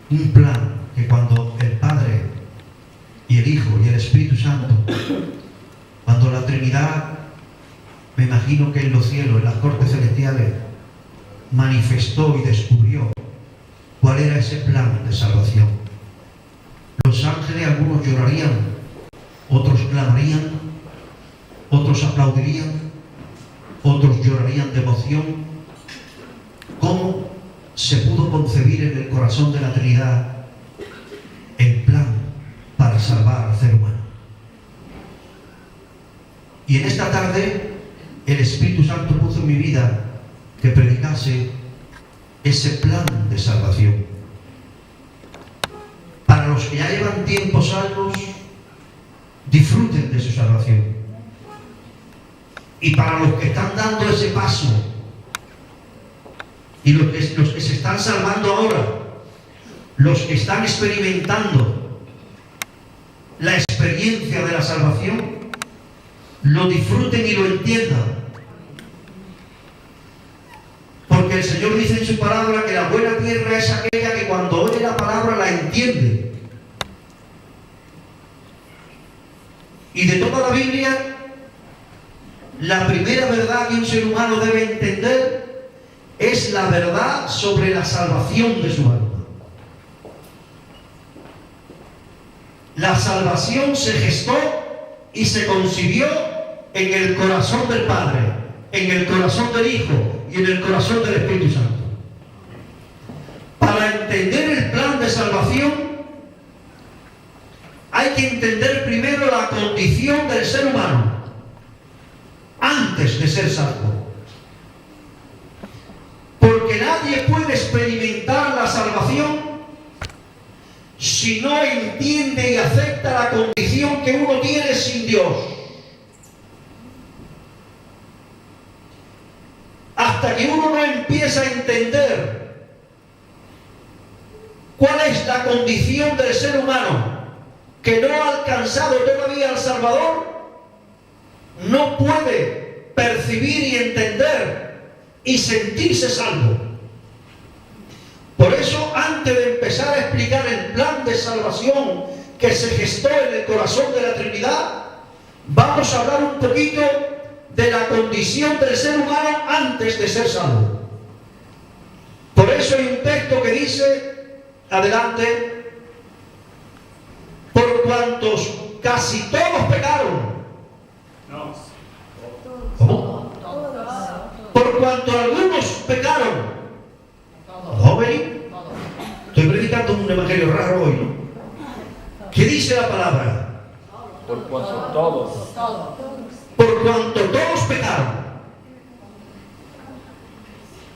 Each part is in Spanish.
Un plan que cuando el Padre y el Hijo y el Espíritu Santo, cuando la Trinidad, me imagino que en los cielos, en las cortes celestiales, manifestó y descubrió cuál era ese plan de salvación. Los ángeles, algunos llorarían, otros clamarían, otros aplaudirían, otros llorarían de emoción. ¿Cómo se pudo concebir en el corazón de la Trinidad el plan para salvar al ser humano? Y en esta tarde el Espíritu Santo puso en mi vida que predicase ese plan de salvación. Para los que ya llevan tiempo salvos, disfruten de su salvación. Y para los que están dando ese paso, y los que se están salvando ahora, los que están experimentando la experiencia de la salvación, lo disfruten y lo entiendan. Porque el Señor dice en su palabra que la buena tierra es aquella que cuando oye la palabra la entiende. Y de toda la Biblia, la primera verdad que un ser humano debe entender es la verdad sobre la salvación de su alma. La salvación se gestó y se concibió en el corazón del Padre, en el corazón del Hijo y en el corazón del Espíritu Santo. Para entender el plan de salvación, hay que entender primero la condición del ser humano antes de ser salvo. Porque nadie puede experimentar la salvación si no entiende y acepta la condición que uno tiene sin Dios. Hasta que uno no empieza a entender cuál es la condición del ser humano que no ha alcanzado todavía al Salvador, no puede percibir y entender y sentirse salvo. Por eso, antes de empezar a explicar el plan de salvación que se gestó en el corazón de la Trinidad, vamos a hablar un poquito de la condición del ser humano antes de ser salvo. Por eso hay un texto que dice, adelante, por cuantos casi todos pecaron. ¿Cómo? Por cuanto algunos pecaron. ¿Jóvenes? Estoy predicando un evangelio raro hoy, ¿no? ¿Qué dice la palabra? Por cuanto todos. Por cuanto todos pecaron.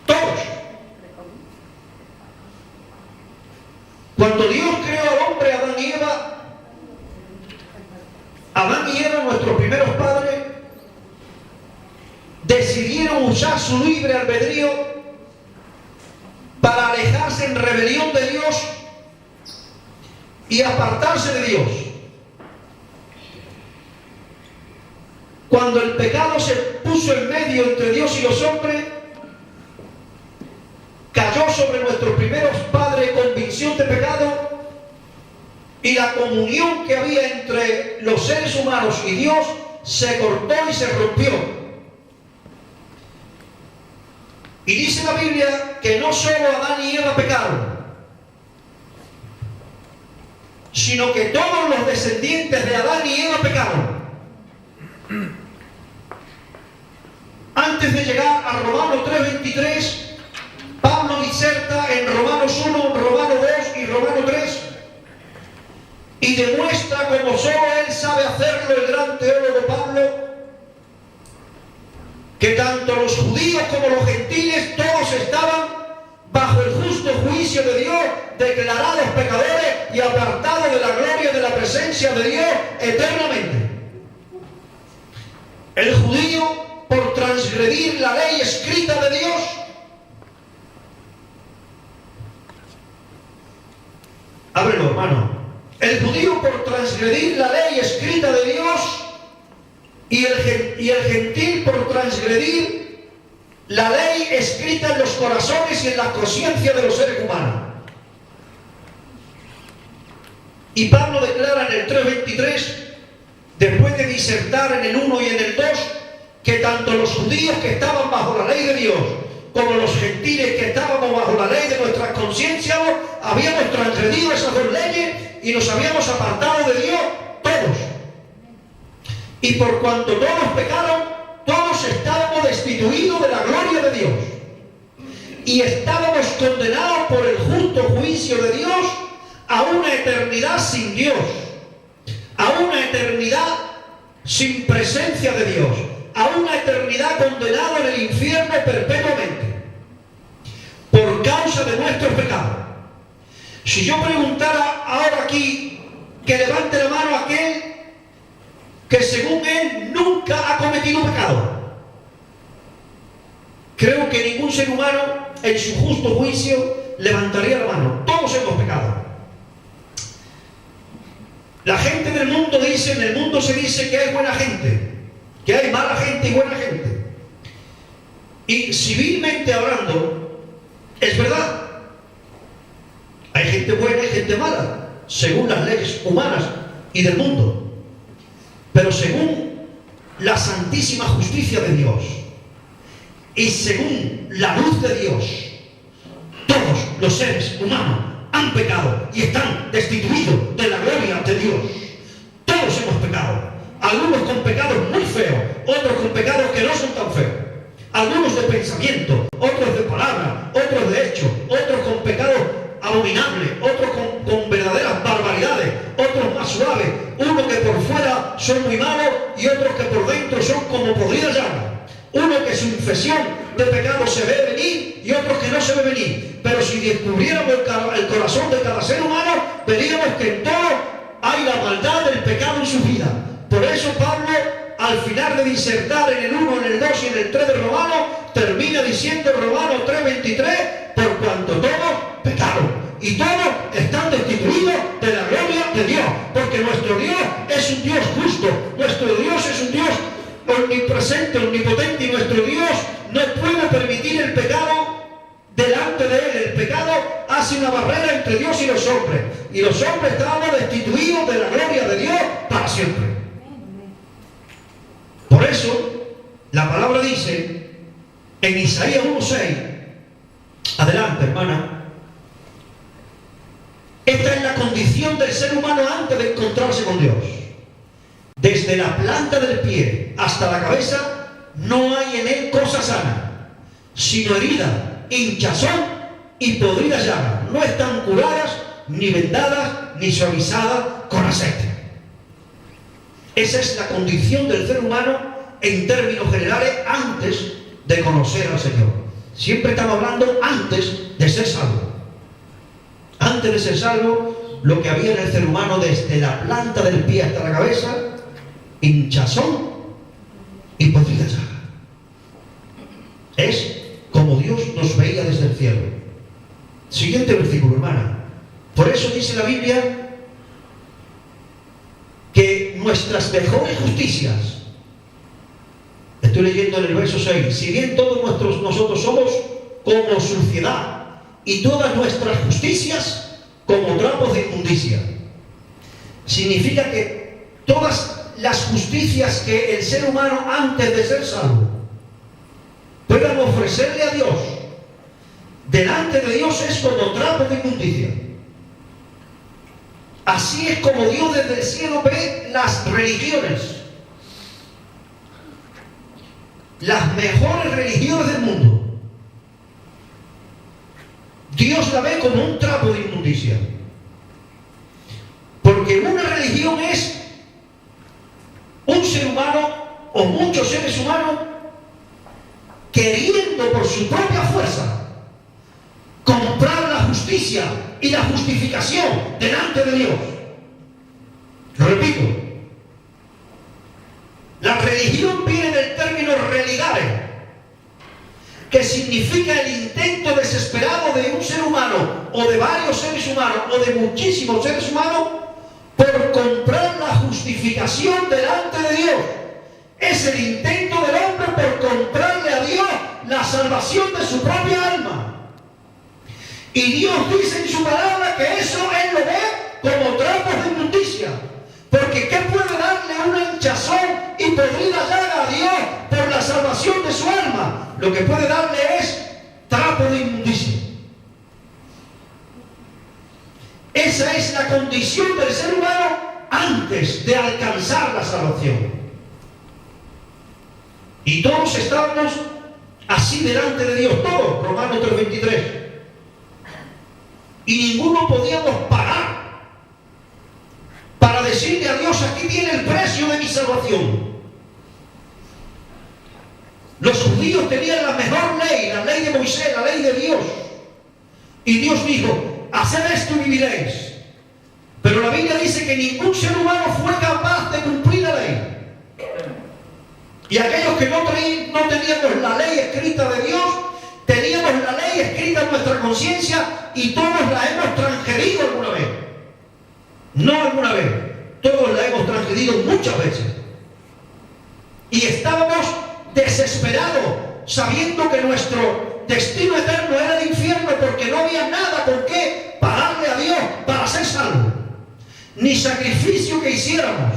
Todos. Cuando Dios creó al hombre, Adán y Eva, nuestros primeros padres, decidieron usar su libre albedrío para alejarse en rebelión de Dios y apartarse de Dios. Cuando el pecado se puso en medio entre Dios y los hombres, cayó sobre nuestros primeros padres convicción de pecado, y la comunión que había entre los seres humanos y Dios se cortó y se rompió. Y dice la Biblia que no solo Adán y Eva pecaron, sino que todos los descendientes de Adán y Eva pecaron. Antes de llegar a Romanos 3:23, Pablo diserta en Romanos 1, Romanos 2 y Romanos 3 y demuestra como solo él sabe hacerlo, el gran teólogo Pablo, que tanto los judíos como los gentiles todos estaban bajo el justo juicio de Dios, declarados pecadores y apartados de la gloria de la presencia de Dios eternamente. El judío, por transgredir la ley escrita de Dios, ábrelo, hermano. El judío, por transgredir la ley escrita de Dios, y el gentil, por transgredir la ley escrita en los corazones y en la conciencia de los seres humanos. Y Pablo declara en el 3:23, después de disertar en el 1 y en el 2, que tanto los judíos que estaban bajo la ley de Dios, como los gentiles que estábamos bajo la ley de nuestras conciencias, habíamos transgredido esas dos leyes y nos habíamos apartado de Dios todos. Y por cuanto todos pecaron, todos estábamos destituidos de la gloria de Dios. Y estábamos condenados por el justo juicio de Dios a una eternidad sin Dios, a una eternidad sin presencia de Dios, a una eternidad condenada en el infierno perpetuamente, por causa de nuestros pecados. Si yo preguntara ahora aquí, que levante la mano aquel que según él nunca ha cometido pecado, creo que ningún ser humano en su justo juicio levantaría la mano. Todos hemos pecado. La gente del mundo dice, en el mundo se dice que hay buena gente, que hay mala gente y buena gente. Y civilmente hablando, es verdad. Hay gente buena y gente mala, según las leyes humanas y del mundo. Pero según la santísima justicia de Dios y según la luz de Dios, todos los seres humanos han pecado y están destituidos de la gloria de Dios. Todos hemos pecado. Algunos con pecados muy feos, otros con pecados que no son tan feos. Algunos de pensamiento, otros de palabra, otros de hecho, otros con pecados abominables, otros con verdaderas barbaridades, otros más suaves, unos que por fuera son muy malos y otros que por dentro son como podrida llama. Uno que su infección de pecado se ve venir y otros que no se ve venir. Pero si descubriéramos el corazón de cada ser humano, veríamos que en todo hay la maldad del pecado en su vida. Por eso Pablo, al final de disertar en el 1, en el 2 y en el 3 de Romanos, termina diciendo en Romanos 3:23, por cuanto todos pecaron y todos están destituidos de la gloria de Dios, porque nuestro Dios es un Dios justo, nuestro Dios es un Dios omnipresente, omnipotente, y nuestro Dios no puede permitir el pecado delante de él. El pecado hace una barrera entre Dios y los hombres, y los hombres estábamos destituidos de la gloria de Dios para siempre. Por eso la palabra dice en Isaías 1:6, adelante hermana, esta es la condición del ser humano antes de encontrarse con Dios. Desde la planta del pie hasta la cabeza no hay en él cosa sana, sino herida, hinchazón y podrida llaga. No están curadas, ni vendadas, ni suavizadas con aceite. Esa es la condición del ser humano en términos generales antes de conocer al Señor. Siempre estamos hablando antes de ser salvo. Antes de ser salvo, lo que había en el ser humano desde la planta del pie hasta la cabeza, hinchazón y podrida llaga. Es como Dios nos veía desde el cielo. Siguiente versículo, hermana. Por eso dice la Biblia que nuestras mejores justicias, estoy leyendo en el verso 6, si bien todos nosotros somos como suciedad y todas nuestras justicias como trapos de inmundicia. Significa que todas las justicias que el ser humano antes de ser salvo puedan ofrecerle a Dios delante de Dios es como trapos de inmundicia. Así es como Dios desde el cielo ve las religiones, las mejores religiones del mundo. Dios la ve como un trapo de inmundicia. Porque una religión es un ser humano o muchos seres humanos queriendo por su propia fuerza comprar la justicia y la justificación delante de Dios. Lo repito, la religión viene del término religare, que significa el intento desesperado de un ser humano o de varios seres humanos o de muchísimos seres humanos por comprar la justificación delante de Dios. Es el intento del hombre por comprarle a Dios la salvación de su propia alma. Y Dios dice en su palabra que eso Él lo ve como trapos de inmundicia. Porque ¿qué puede darle una hinchazón y podrida llaga a Dios por la salvación de su alma? Lo que puede darle es trapo de inmundicia. Esa es la condición del ser humano antes de alcanzar la salvación. Y todos estábamos así delante de Dios, todos, Romanos 3:23. Y ninguno podíamos parar para decirle a Dios, aquí tiene el precio de mi salvación. Los judíos tenían la mejor ley, la ley de Moisés, la ley de Dios. Y Dios dijo, haced esto y viviréis. Pero la Biblia dice que ningún ser humano fue capaz de cumplir la ley. Y aquellos que no teníamos la ley escrita de Dios, teníamos la ley escrita en nuestra conciencia y todos la hemos transgredido alguna vez. No alguna vez, todos la hemos transgredido muchas veces. Y estábamos desesperados, sabiendo que nuestro destino eterno era el infierno, porque no había nada con qué pagarle a Dios para ser salvo, ni sacrificio que hiciéramos,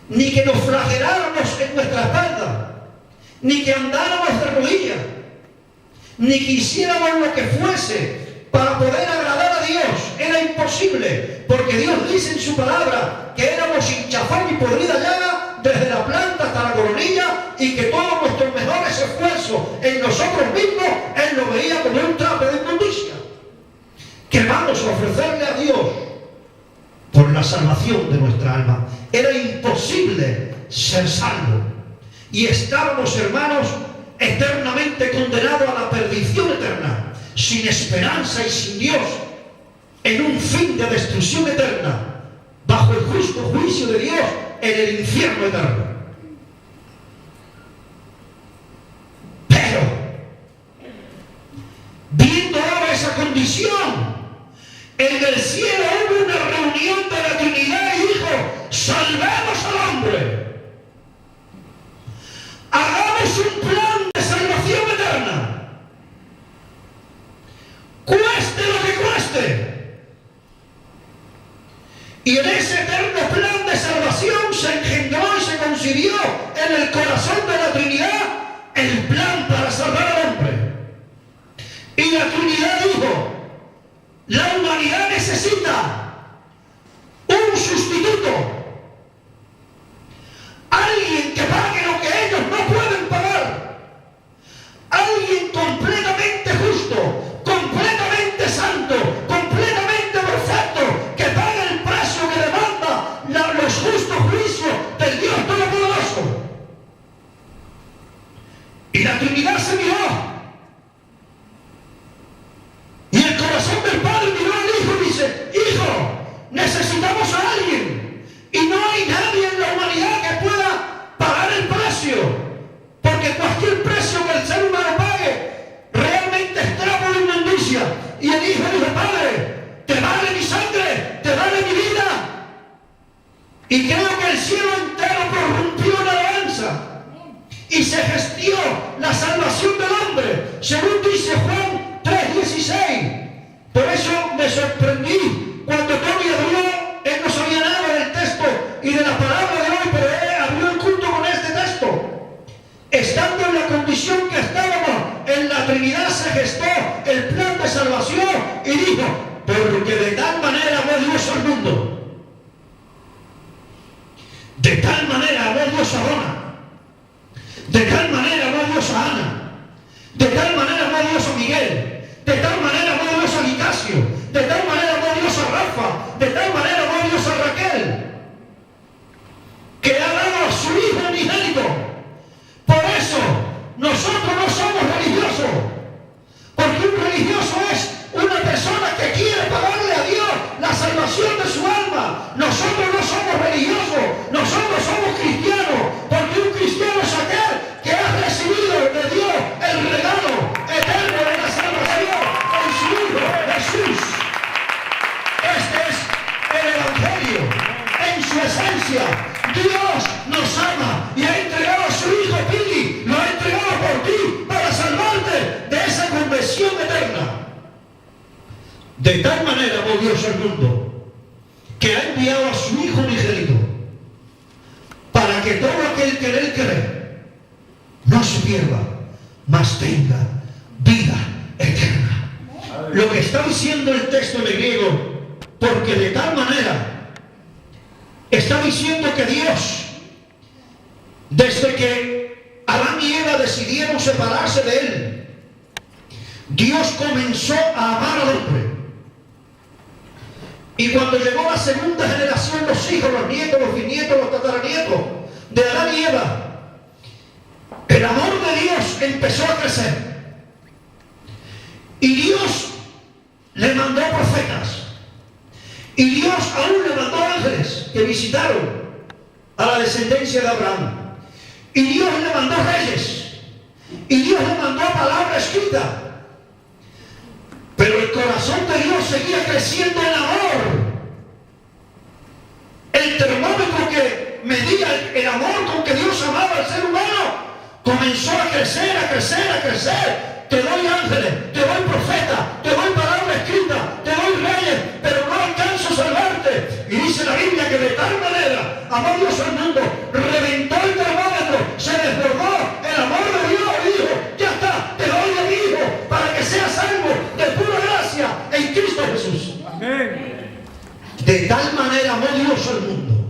ni que nos flageláramos en nuestra espalda, ni que andáramos de rodillas, ni que hiciéramos lo que fuese para poder agradar a Dios. Era imposible, porque Dios dice en su palabra que éramos hinchazón y podrida llaga desde la planta hasta la coronilla, y que todos nuestros mejores esfuerzos en nosotros mismos Él lo veía como un trapo de inmundicia que vamos a ofrecerle a Dios por la salvación de nuestra alma. Era imposible ser salvo y estábamos, hermanos, eternamente condenados a la perdición eterna, sin esperanza y sin Dios, en un fin de destrucción eterna, bajo el justo juicio de Dios en el infierno eterno. Pero, viendo ahora esa condición, en el cielo hubo una reunión de la Trinidad y dijo, salvemos al hombre, hagamos un plan de salvación eterna, cueste lo que cueste. Y en ese eterno plan de salvación se engendró y se concibió en el corazón de la Trinidad el plan para salvar al hombre. Y la Trinidad dijo, la humanidad necesita un sustituto, alguien que pague lo que ellos no pueden pagar, alguien completamente justo, completamente santo, completamente perfecto, que pague el precio que demanda los justos juicios del Dios Todopoderoso. Y la Trinidad se miró, y el corazón del Padre miró al Hijo y dice, Hijo, necesitamos a alguien, y no hay nadie en la humanidad que pueda pagar el precio, porque cualquier precio que el ser humano pague realmente es trapo de inmundicia. Y el Hijo dijo, Padre, te vale mi sangre, te vale mi vida. Y creo que el cielo entero prorrumpió en alabanza y se gestió la salvación del hombre, según dice Juan 3:16. Por eso me sorprendí cuando Tony abrió, él no sabía nada del texto y de la palabra de hoy, pero él abrió el culto con este texto. Estando en la condición que estábamos, en la Trinidad se gestó el plan de salvación y dijo, porque de tal manera amó Dios al mundo, de tal manera amó Dios a Rona, de tal manera amó Dios a Ana, de tal manera amó Dios a Miguel, de tal manera amó Dios a Nicasio, de tal manera amó Dios a Rafa, de tal manera amó Dios a Raquel, que ha dado a su Hijo unigénito. Por eso nosotros no somos religiosos, porque un religioso es una persona que quiere pagarle a Dios la salvación de su alma. Nosotros no somos religiosos, nosotros somos cristianos, porque un cristiano es aquel que ha recibido de Dios el regalo eterno de la salvación en su Hijo Jesús. Este es el Evangelio en su esencia. Dios nos ama y ha entregado a su Hijo Pili, lo ha entregado por ti para salvarte de esa conversión eterna. De tal manera amó Dios al mundo, que ha enviado a su Hijo unigénito, para que todo aquel que en él cree no se pierda, mas tenga vida eterna. Lo que está diciendo el texto en el griego, porque de tal manera está diciendo que Dios, desde que Adán y Eva decidieron separarse de él, Dios comenzó a amar al hombre. Y cuando llegó la segunda generación, los hijos, los nietos, los bisnietos, los tataranietos de Adán y Eva, el amor de Dios empezó a crecer. Y Dios le mandó profetas. Y Dios aún le mandó ángeles que visitaron a la descendencia de Abraham. Y Dios le mandó reyes. Y Dios le mandó palabra escrita. Pero el corazón de Dios seguía creciendo en amor. El termómetro que medía el amor con que Dios amaba al ser humano comenzó a crecer, a crecer, a crecer. Te doy ángeles, te doy profeta, te doy palabra escrita, te doy reyes, pero no alcanzo a salvarte. Y dice la Biblia que de tal manera amó Dios al mundo, reventó el termómetro, se desbordó el amor de Dios y dijo, ya está, te doy a mi Hijo para que seas salvo de pura gracia en Cristo Jesús. Amén. De tal manera amó Dios al mundo.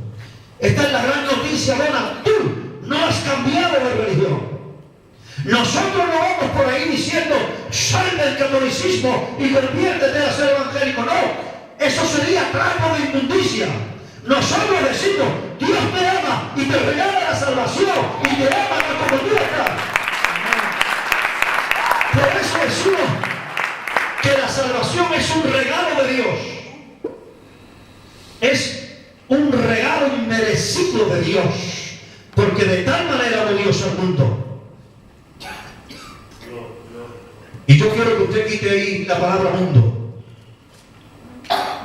Esta es la gran noticia, Dona. Tú no has cambiado de religión. Nosotros no vamos por ahí diciendo, sal del catolicismo y conviértete a ser evangélico. No, eso sería trapo de inmundicia. Nosotros decimos, Dios te ama y te regala la salvación y te ama como tú estás. Por eso decimos que la salvación es un regalo de Dios. Es un regalo inmerecido de Dios. Porque de tal manera amó Dios al mundo. Y yo quiero que usted quite ahí la palabra mundo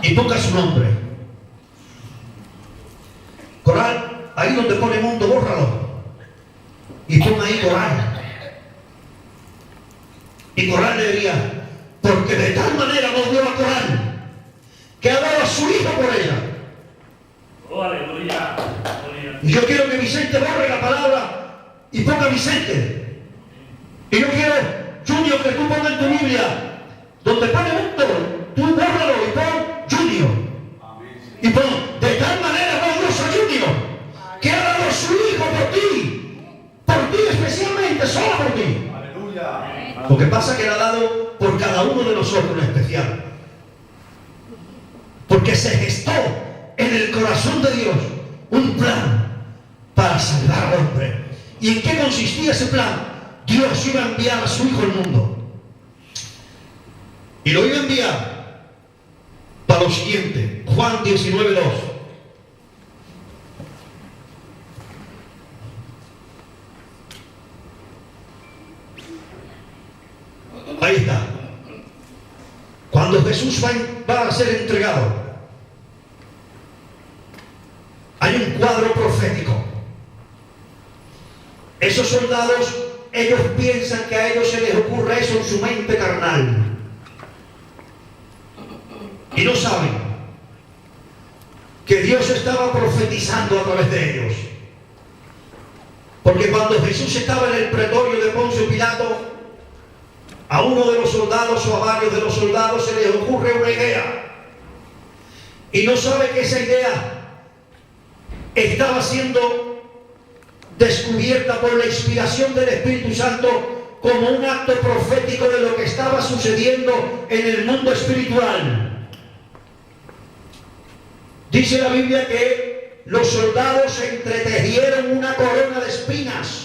y ponga su nombre. Coral, ahí donde pone mundo, bórralo y ponga ahí Coral. Y Coral le diría, porque de tal manera amó Dios a Coral que ha dado a su Hijo por ella. Oh, aleluya. Y yo quiero que Vicente borre la palabra y ponga Vicente. Y yo quiero, Junior, que tú pongas en tu Biblia, donde pone mundo, tú bórralo y pon Junior. Y pon, de tal manera amó Dios a Junior, que ha dado a su Hijo por ti especialmente, solo por ti. Aleluya. Lo que pasa es que lo ha dado por cada uno de nosotros en especial. Porque se gestó en el corazón de Dios un plan para salvar al hombre. ¿Y en qué consistía ese plan? Dios iba a enviar a su Hijo al mundo. Y lo iba a enviar para lo siguiente. Juan 19:2. Ahí está. Cuando Jesús va a ser entregado, hay un cuadro profético. Esos soldados, ellos piensan que a ellos se les ocurre eso en su mente carnal. Y no saben que Dios estaba profetizando a través de ellos. Porque cuando Jesús estaba en el pretorio de Poncio Pilato, a uno de los soldados o a varios de los soldados se les ocurre una idea. Y no sabe que esa idea estaba siendo descubierta por la inspiración del Espíritu Santo como un acto profético de lo que estaba sucediendo en el mundo espiritual. Dice la Biblia que los soldados entretejieron una corona de espinas.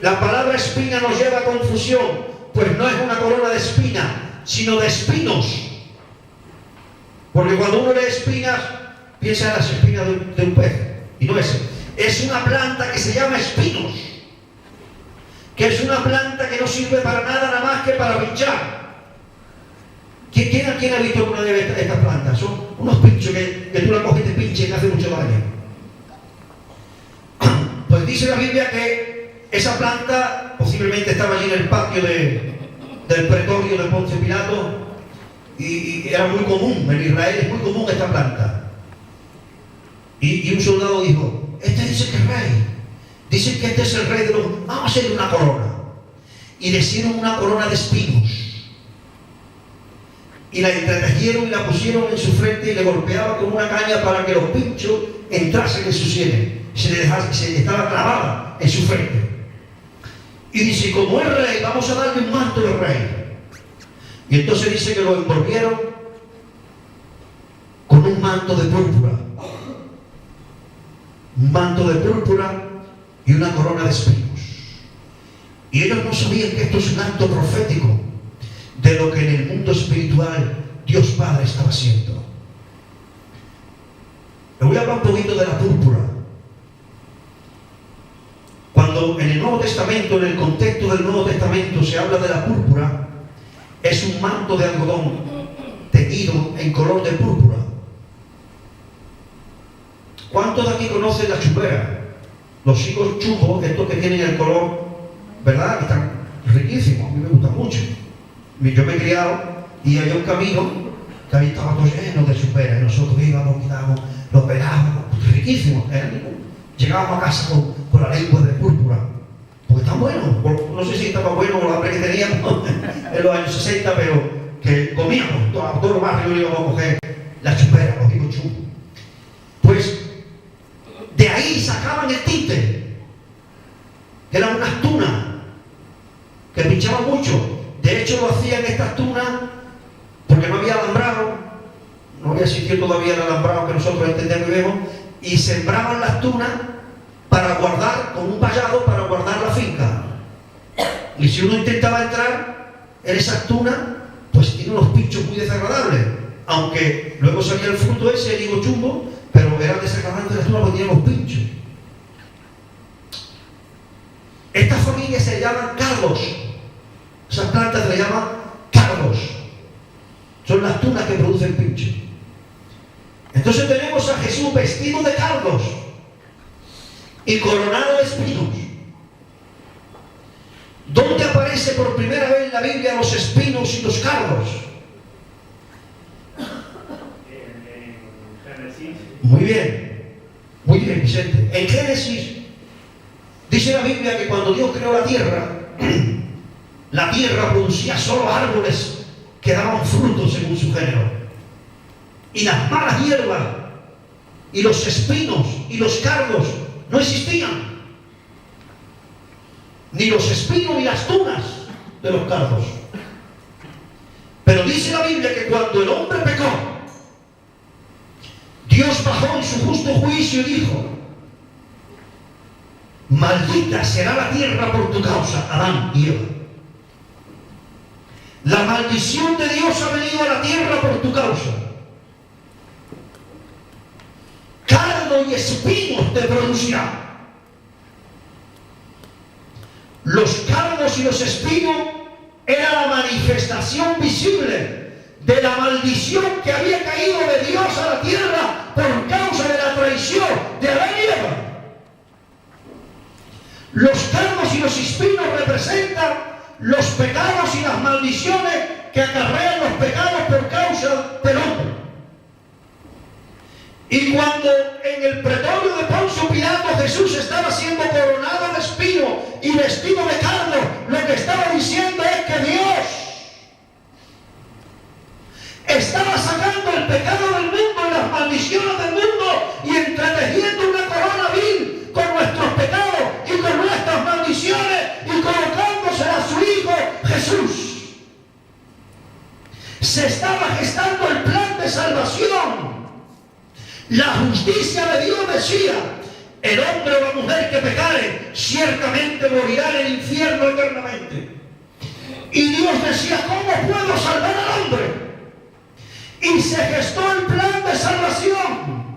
La palabra espina nos lleva a confusión, pues no es una corona de espina, sino de espinos. Porque cuando uno lee espinas, piensa en las espinas de un pez, y no es. Es una planta que se llama espinos, que es una planta que no sirve para nada más que para pinchar. ¿Quién ha visto alguna de estas plantas? Son unos pinchos que tú la coges y te pinches y te hace mucho daño. Pues dice la Biblia que esa planta posiblemente estaba allí en el patio del pretorio de Poncio Pilato, y era muy común, en Israel es muy común esta planta. Y un soldado dijo, este dice que es rey, dicen que este es el rey de los... Vamos a hacerle una corona. Y le hicieron una corona de espinos. Y la entretejieron y la pusieron en su frente y le golpeaban con una caña para que los pinchos entrasen en su sienes. Se estaba clavada en su frente. Y dice, como es rey, vamos a darle un manto de rey. Y entonces dice que lo envolvieron con un manto de púrpura. Un manto de púrpura y una corona de espinos. Y ellos no sabían que esto es un acto profético de lo que en el mundo espiritual Dios Padre estaba haciendo. Le voy a hablar un poquito de la púrpura. Cuando en el Nuevo Testamento, en el contexto del Nuevo Testamento, se habla de la púrpura, es un manto de algodón teñido en color de púrpura. ¿Cuántos de aquí conocen la chupera? Los higos chupos, estos que tienen el color, ¿verdad? Que están riquísimos, a mí me gustan mucho. Yo me he criado y había un camino que ahí estaba todo lleno de chupera y nosotros íbamos, quitábamos, los pelábamos, riquísimos. Llegábamos a casa con la lengua de púrpura, porque están buenos. No sé si estaba bueno con la hambre que teníamos en los años 60, pero que comíamos, todos los barrios íbamos a coger la chupera, los higos chupos. Pues de ahí sacaban el tinte, que eran unas tunas que pinchaban mucho. De hecho lo hacían estas tunas porque no había alambrado, no había existido todavía el alambrado que nosotros entendemos y vemos, y sembraban las tunas para guardar, con un vallado para guardar la finca. Y si uno intentaba entrar en esas tunas, pues tiene unos pinchos muy desagradables, aunque luego salía el fruto ese, el higo chumbo, pero eran desagradables las tunas porque tenían los pinchos. Estas familias se llaman cardos. Esas plantas se le llaman cardos. Son las tunas que producen pinchos. Entonces tenemos a Jesús vestido de cardos y coronado de espinos. ¿Dónde aparece por primera vez en la Biblia los espinos y los cardos? En Génesis. Muy bien, Vicente. En Génesis dice la Biblia que cuando Dios creó la tierra producía solo árboles que daban frutos según su género. Y las malas hierbas, y los espinos, y los cardos no existían. Ni los espinos ni las tunas de los cardos. Pero dice la Biblia que cuando el hombre pecó, Dios bajó en su justo juicio y dijo: maldita será la tierra por tu causa, Adán y Eva. La maldición de Dios ha venido a la tierra por tu causa. Cardo y espinos te producirá. Los cardos y los espinos era la manifestación visible de la maldición que había caído de Dios a la tierra por causa de la traición de Adán y Eva. Los cardos y los espinos representan los pecados y las maldiciones que acarrean los pecados por causa del hombre. Y cuando en el pretorio de Poncio Pilato Jesús estaba siendo coronado de espino y vestido de cardo, lo que estaba diciendo es que Dios estaba sacando el pecado del mundo y las maldiciones del mundo y entretejiendo una corona vil con nuestros pecados y con nuestras maldiciones y colocándosela a su Hijo Jesús. Se estaba gestando el plan de salvación. La justicia de Dios decía: el hombre o la mujer que pecare ciertamente morirá en el infierno eternamente. Y Dios decía: ¿cómo puedo salvar al hombre? Y se gestó el plan de salvación.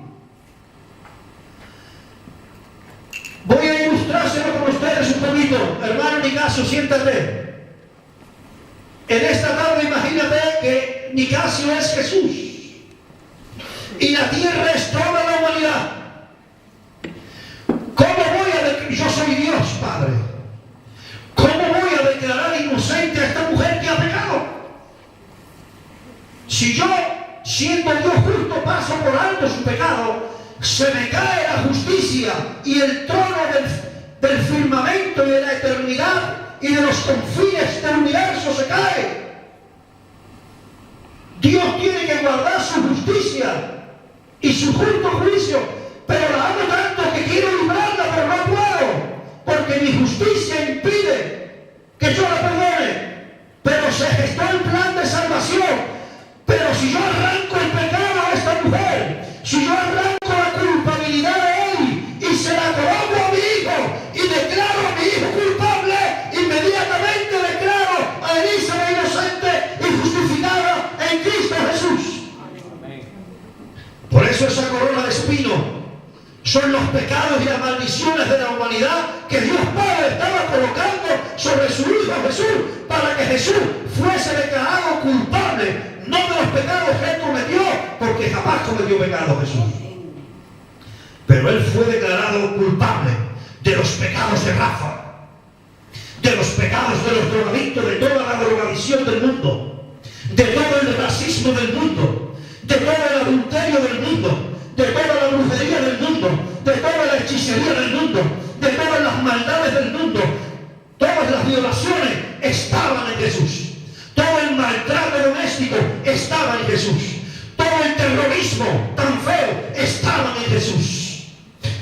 Voy a ilustrárselo con ustedes un poquito. Hermano Nicasio, siéntate. En esta tarde imagínate que Nicasio es Jesús y la tierra es toda la humanidad. ¿Cómo voy a declarar? Yo soy Dios, Padre. ¿Cómo voy a declarar inocente a esta mujer que ha pecado? Si yo, siendo Dios justo, paso por alto su pecado, se me cae la justicia y el trono del firmamento y de la eternidad y de los confines del universo se cae. Dios tiene que guardar su justicia y su justo juicio, pero la amo tanto que quiero librarla, pero no puedo, porque mi justicia impide que yo la perdone. Pero se gestó el plan de salvación. Pero si yo arranco el pecado a esta mujer, si yo arranco la culpabilidad de él y se la coloco a mi hijo y declaro a mi hijo culpable, inmediatamente declaro a Elizabeth inocente y justificada en Cristo Jesús. Por eso esa corona de espino son los pecados y las maldiciones de la humanidad que Dios Padre estaba colocando sobre su Hijo Jesús, para que Jesús fuese declarado culpable, no de los pecados que él cometió, porque jamás cometió pecado Jesús. Pero él fue declarado culpable de los pecados de Rafa, de los pecados de los drogadictos, de toda la drogadicción del mundo, de todo el racismo del mundo, de todo el adulterio del mundo, de toda la brujería del mundo, de toda la hechicería del mundo, de todas las maldades del mundo. Todas las violaciones estaban en Jesús. Todo el maltrato doméstico estaba en Jesús. Todo el terrorismo tan feo estaba en Jesús.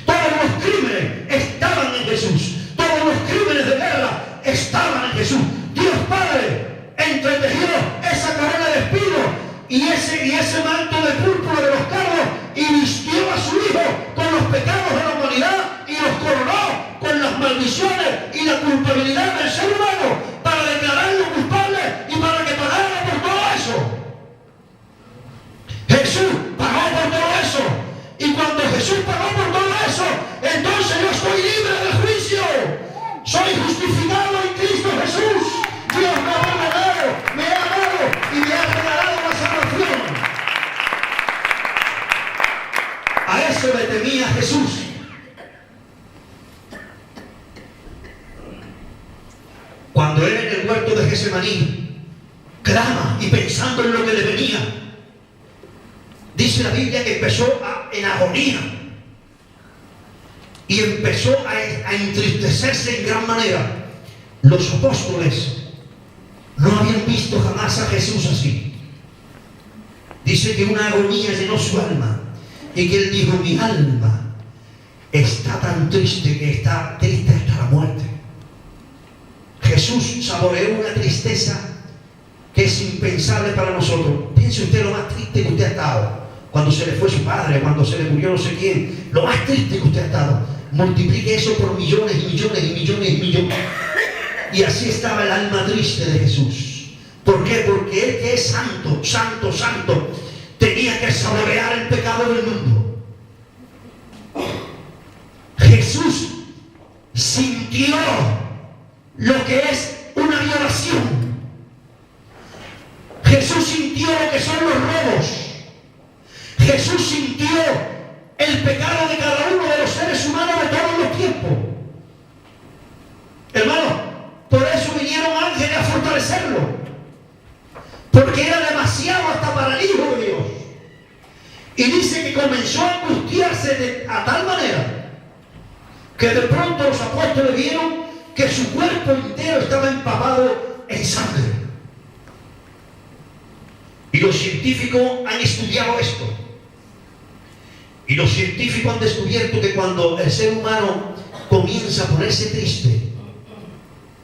Todos los crímenes estaban en Jesús. Todos los crímenes de guerra estaban en Jesús. Dios Padre entretejió esa corona de espino y ese manto de púrpura de los cardos y vistió a su Hijo con los pecados de la humanidad y los coronó con las maldiciones y la culpabilidad del ser humano para declararlo culpable y para que pagara por todo eso. Jesús pagó por todo eso, y cuando Jesús pagó por todo eso, entonces yo estoy libre del juicio. Soy justificado en Cristo Jesús. Dios me ha perdonado, me ha amado y me ha regalado la salvación. A eso le temía Jesús. Cuando él en el huerto de Getsemaní clama y pensando en lo que le venía, dice la Biblia que empezó en agonía y empezó a entristecerse en gran manera. Los apóstoles no habían visto jamás a Jesús así. Dice que una agonía llenó su alma y que él dijo: mi alma está tan triste que está triste hasta la muerte. Jesús saboreó una tristeza que es impensable para nosotros. Piense usted lo más triste que usted ha estado cuando se le fue su padre, cuando se le murió no sé quién, lo más triste que usted ha estado. Multiplique eso por millones y millones y millones y millones. Y así estaba el alma triste de Jesús. ¿Por qué? Porque él, que es santo, santo, santo, tenía que saborear el pecado del mundo. Jesús sintió lo que es una violación. Jesús sintió lo que son los robos. Jesús sintió el pecado de cada uno de los seres humanos de todos los tiempos. Hermano, por eso vinieron ángeles a fortalecerlo, porque era demasiado hasta para el Hijo de Dios. Y dice que comenzó a angustiarse a tal manera que de pronto los apóstoles vieron que su cuerpo entero estaba empapado en sangre. Y los científicos han estudiado esto. Y los científicos han descubierto que cuando el ser humano comienza a ponerse triste,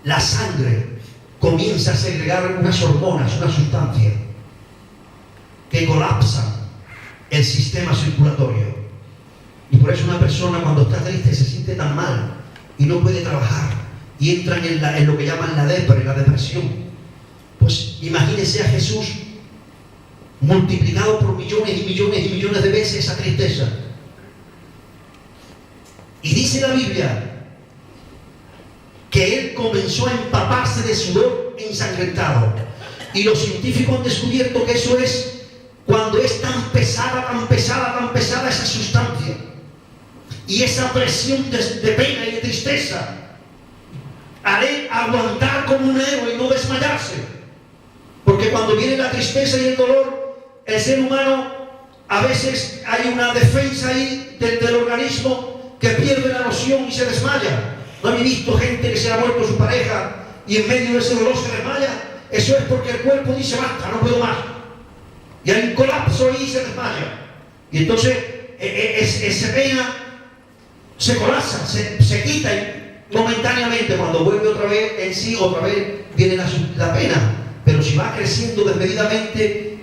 la sangre comienza a segregar unas hormonas, una sustancia que colapsa el sistema circulatorio. Y por eso una persona cuando está triste se siente tan mal y no puede trabajar y entran en lo que llaman la depresión. Pues imagínense a Jesús multiplicado por millones y millones y millones de veces esa tristeza. Y dice la Biblia que él comenzó a empaparse de sudor ensangrentado. Y los científicos han descubierto que eso es cuando es tan pesada, tan pesada, tan pesada esa sustancia. Y esa presión de pena y de tristeza haré aguantar como un héroe y no desmayarse. Porque cuando viene la tristeza y el dolor, el ser humano, a veces hay una defensa ahí del organismo que pierde la noción y se desmaya. ¿No habéis visto gente que se ha muerto su pareja y en medio de ese dolor se desmaya? Eso es porque el cuerpo dice, basta, no puedo más. Y hay un colapso ahí y se desmaya. Y entonces esa pena se colapsa, se quita momentáneamente. Cuando vuelve otra vez en sí, otra vez viene la pena. Pero si va creciendo desmedidamente,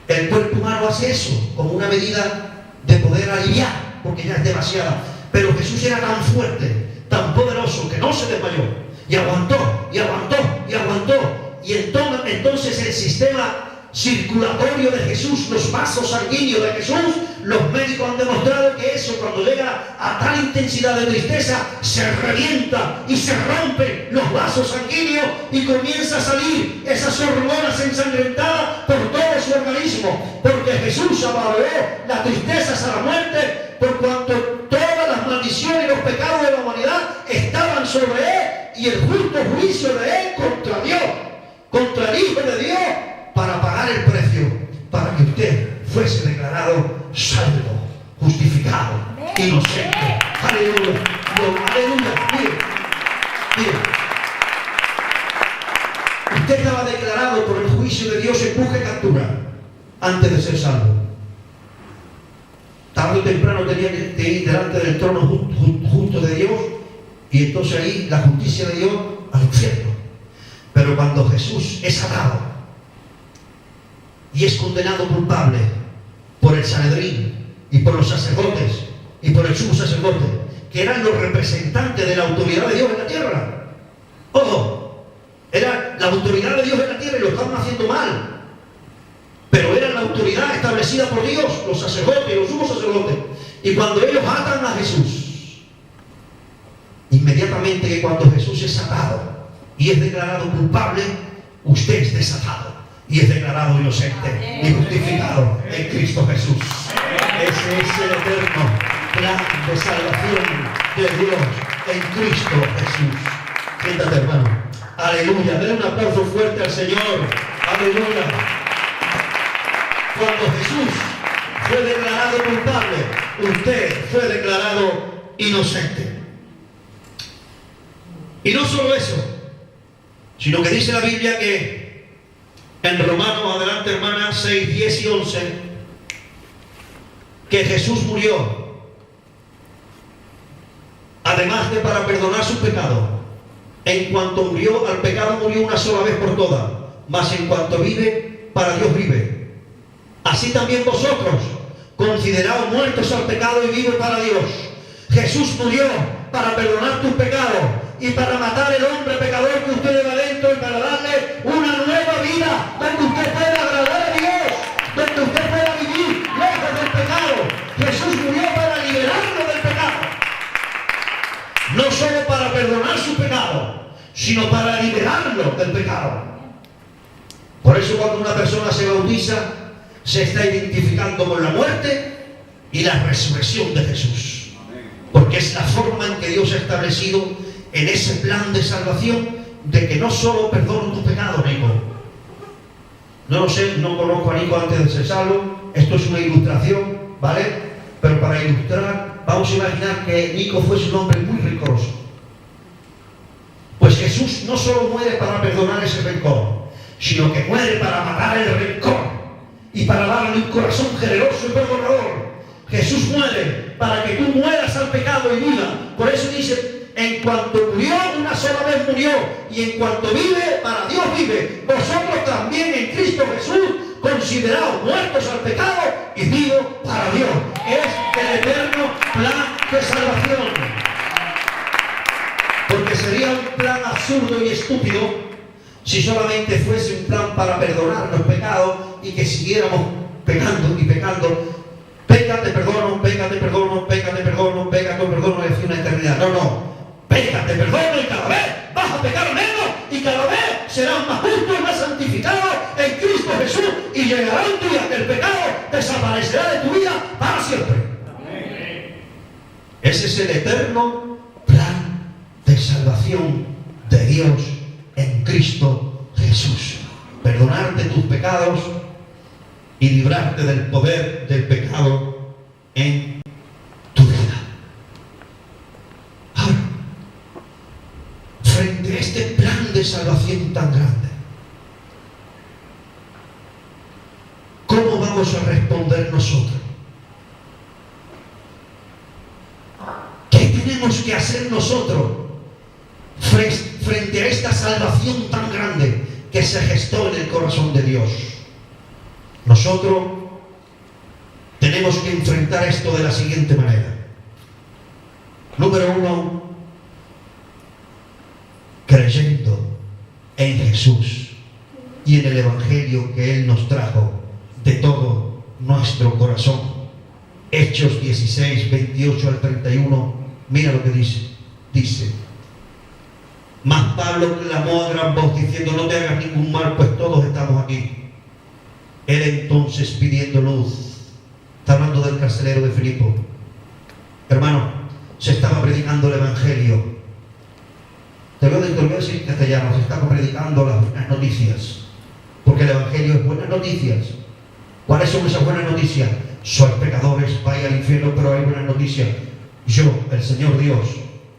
el cuerpo humano hace eso, como una medida de poder aliviar, porque ya es demasiada. Pero Jesús era tan fuerte, tan poderoso, que no se desmayó. Y aguantó, y aguantó, y aguantó. Y entonces el sistema circulatorio de Jesús, los vasos sanguíneos de Jesús, los médicos han demostrado que eso, cuando llega a tal intensidad de tristeza, se revienta y se rompen los vasos sanguíneos y comienza a salir esas hormonas ensangrentadas por todo su organismo, porque Jesús abandonó la tristeza hasta la muerte, por cuanto todas las maldiciones y los pecados de la humanidad estaban sobre él, y el justo juicio de él contra Dios, contra el Hijo de Dios, para pagar el precio, para que usted fuese declarado salvo, justificado, inocente. Aleluya, aleluya. Mire. Usted estaba declarado por el juicio de Dios en busca y captura antes de ser salvo. Tarde o temprano tenía que ir delante del trono justo de Dios, y entonces ahí la justicia de Dios al infierno. Pero cuando Jesús es atado y es condenado culpable por el Sanedrín y por los sacerdotes y por el sumo sacerdote, que eran los representantes de la autoridad de Dios en la tierra. Ojo, era la autoridad de Dios en la tierra y lo estaban haciendo mal, pero era la autoridad establecida por Dios, los sacerdotes y los sumos sacerdotes. Y cuando ellos atan a Jesús, inmediatamente que cuando Jesús es atado y es declarado culpable, usted es desatado y es declarado inocente y justificado en Cristo Jesús. Ese es el eterno plan de salvación de Dios en Cristo Jesús. Siéntate, hermano. Aleluya. Den un aplauso fuerte al Señor. Aleluya. Cuando Jesús fue declarado culpable, usted fue declarado inocente. Y no solo eso, sino que dice la Biblia que en Romanos, adelante hermana, 6, 10 y 11, que Jesús murió, además de para perdonar sus pecados. En cuanto murió al pecado, murió una sola vez por todas, mas en cuanto vive, para Dios vive. Así también vosotros, consideraos muertos al pecado y vivos para Dios. Jesús murió para perdonar tus pecados y para matar el hombre pecador que usted lleva dentro, y para darle una nueva vida donde usted pueda agradar a Dios, donde usted pueda vivir lejos del pecado. Jesús murió para liberarlo del pecado, no solo para perdonar su pecado, sino para liberarlo del pecado. Por eso cuando una persona se bautiza, se está identificando con la muerte y la resurrección de Jesús, porque es la forma en que Dios ha establecido en ese plan de salvación, de que no solo perdono tus pecados, Nico. No lo sé, no conozco a Nico antes de ser salvo. Esto es una ilustración, ¿vale? Pero para ilustrar, vamos a imaginar que Nico fuese un hombre muy rencoroso. Pues Jesús no solo muere para perdonar ese rencor, sino que muere para matar el rencor y para darle un corazón generoso y perdonador. Jesús muere para que tú mueras al pecado y vida. Por eso dice, en cuanto murió, una sola vez murió, y en cuanto vive, para Dios vive. Vosotros también en Cristo Jesús, consideraos muertos al pecado y vivos para Dios. Es el eterno plan de salvación. Porque sería un plan absurdo y estúpido si solamente fuese un plan para perdonar los pecados y que siguiéramos pecando y pecando. Peca, te perdono, peca, te perdono, peca, te perdono, peca, te perdono, y así una eternidad. No. Peca, te perdono, y cada vez vas a pecar menos, y cada vez serás más justo y más santificado en Cristo Jesús, y llegará un día que el pecado desaparecerá de tu vida para siempre. Amén. Ese es el eterno plan de salvación de Dios en Cristo Jesús. Perdonarte tus pecados y librarte del poder del pecado en tu vida. Ahora, frente a este plan de salvación tan grande, ¿cómo vamos a responder nosotros? ¿Qué tenemos que hacer nosotros frente a esta salvación tan grande que se gestó en el corazón de Dios? Nosotros tenemos que enfrentar esto de la siguiente manera. Número 1, creyendo en Jesús y en el Evangelio que Él nos trajo de todo nuestro corazón. Hechos 16, 28 al 31, mira lo que dice. Dice: mas Pablo clamó a gran voz diciendo: no te hagas ningún mal, pues todos estamos aquí. Él entonces, pidiendo luz, está hablando del carcelero de Filipo. Hermano, se estaba predicando el Evangelio. Te voy a decir en castellano, se estaba predicando las buenas noticias, porque el Evangelio es buenas noticias. ¿Cuáles son esas buenas noticias? Sois pecadores, vais al infierno, pero hay buenas noticias. Yo, el Señor Dios,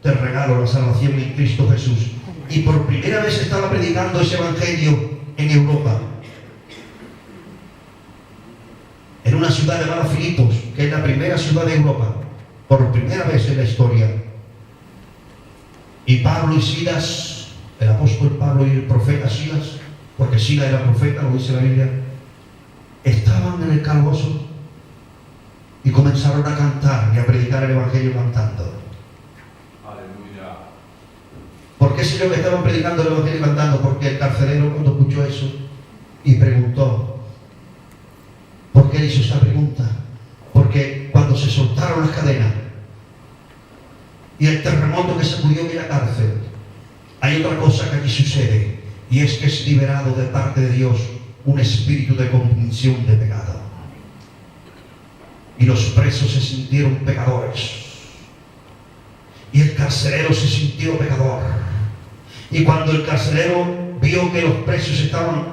te regalo la salvación en Cristo Jesús. Y por primera vez estaba predicando ese Evangelio en Europa, en una ciudad llamada Filipos, que es la primera ciudad de Europa, por primera vez en la historia. Y Pablo y Silas, el apóstol Pablo y el profeta Silas, porque Silas era profeta, lo dice la Biblia, estaban en el calabozo y comenzaron a cantar y a predicar el Evangelio cantando. Aleluya. ¿Por qué sé yo que estaban predicando el Evangelio cantando? Porque el carcelero, cuando escuchó eso y preguntó, ¿por qué hizo esa pregunta? Porque cuando se soltaron las cadenas y el terremoto que sacudió en la cárcel, hay otra cosa que aquí sucede, y es que es liberado de parte de Dios un espíritu de convicción de pecado. Y los presos se sintieron pecadores. Y el carcelero se sintió pecador. Y cuando el carcelero vio que los presos estaban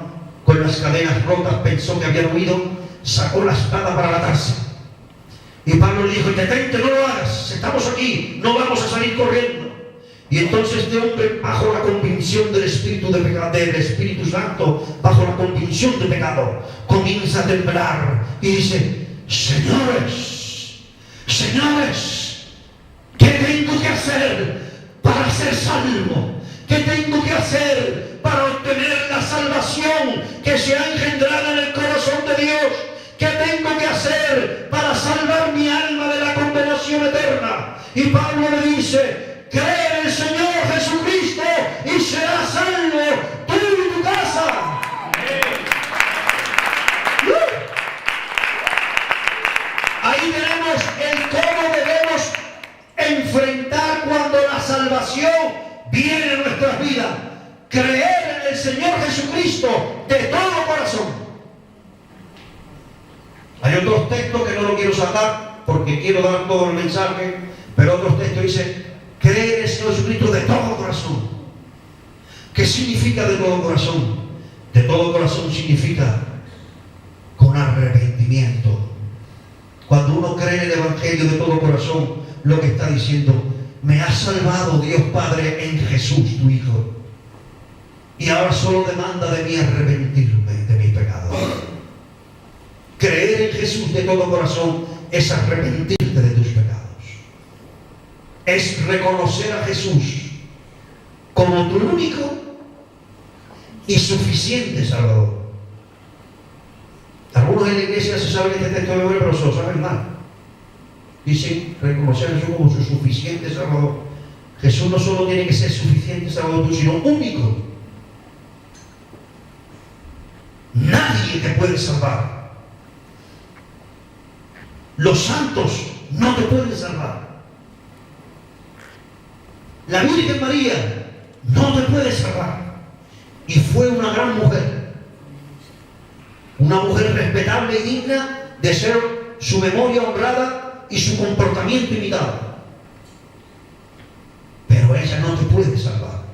con las cadenas rotas, pensó que habían huido, sacó la espada para matarse. Y Pablo le dijo: detente, no lo hagas, estamos aquí, no vamos a salir corriendo. Y entonces este hombre, bajo la convicción del Espíritu de pecado, del Espíritu Santo, bajo la convicción de pecado, comienza a temblar y dice: señores, ¿qué tengo que hacer para ser salvo? ¿Qué tengo que hacer para obtener la salvación que se ha engendrado en el corazón de Dios? ¿Qué tengo que hacer para salvar mi alma de la condenación eterna? Y Pablo le dice: cree en el Señor Jesucristo y serás salvo tú y tu casa. Ahí tenemos el cómo debemos enfrentar cuando la salvación viene en nuestras vidas. Creer en el Señor Jesucristo de todo corazón. Hay otros textos que no lo quiero sacar porque quiero dar todo el mensaje, pero otros textos dicen: creer en el Señor Jesucristo de todo corazón. ¿Qué significa de todo corazón? De todo corazón significa con arrepentimiento. Cuando uno cree en el Evangelio de todo corazón, lo que está diciendo: me ha salvado Dios Padre en Jesús tu Hijo, y ahora solo demanda de mí arrepentirme de mi pecado. Creer en Jesús de todo corazón es arrepentirte de tus pecados. Es reconocer a Jesús como tu único y suficiente Salvador. Algunos en la iglesia se saben este texto de Hebreo, pero se lo saben mal. Dicen reconocer a Jesús como su suficiente Salvador. Jesús no solo tiene que ser suficiente Salvador tú, sino único. Nadie te puede salvar. Los santos no te pueden salvar. La Virgen María no te puede salvar. Y fue una gran mujer. Una mujer respetable y digna de ser su memoria honrada y su comportamiento imitado. Pero ella no te puede salvar.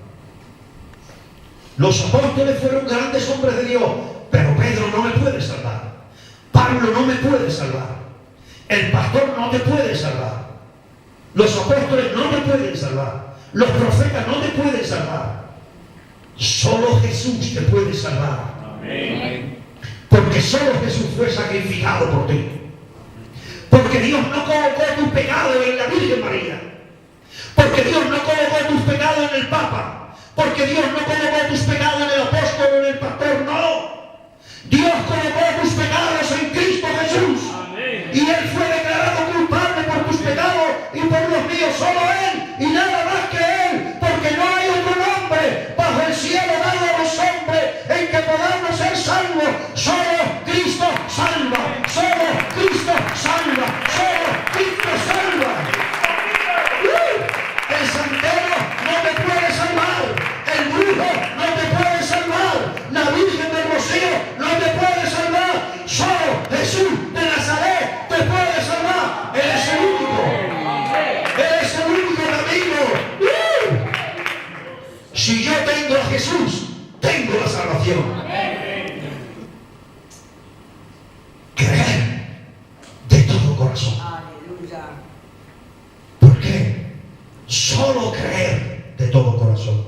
Los apóstoles fueron grandes hombres de Dios, pero Pedro no me puede salvar. Pablo no me puede salvar. El pastor no te puede salvar. Los apóstoles no te pueden salvar. Los profetas no te pueden salvar. Solo Jesús te puede salvar. Amén. Porque solo Jesús fue sacrificado por ti. Porque Dios no colocó tus pecados en la Virgen María. Porque Dios no colocó tus pecados en el Papa. Porque Dios no colocó tus pecados en el apóstol o en el pastor. No. Dios colocó tus pecados en Cristo Jesús. Amén. Y Él fue declarado culpable por tus pecados y por los míos. Solo Él y nada más que Él. Porque no hay otro nombre bajo el cielo dado a los hombres en que podamos ser salvos. Solo Cristo salva. Solo Cristo salva. Solo Cristo salva. El santero no te puede salvar. El brujo no te puede salvar. La Virgen del Rocío no te puede salvar. Solo Jesús de Nazaret te puede salvar. Él es el único. Él es el único camino. Si yo tengo a Jesús, tengo la salvación. Creer de todo corazón. Aleluya. ¿Por qué? Solo creer de todo corazón.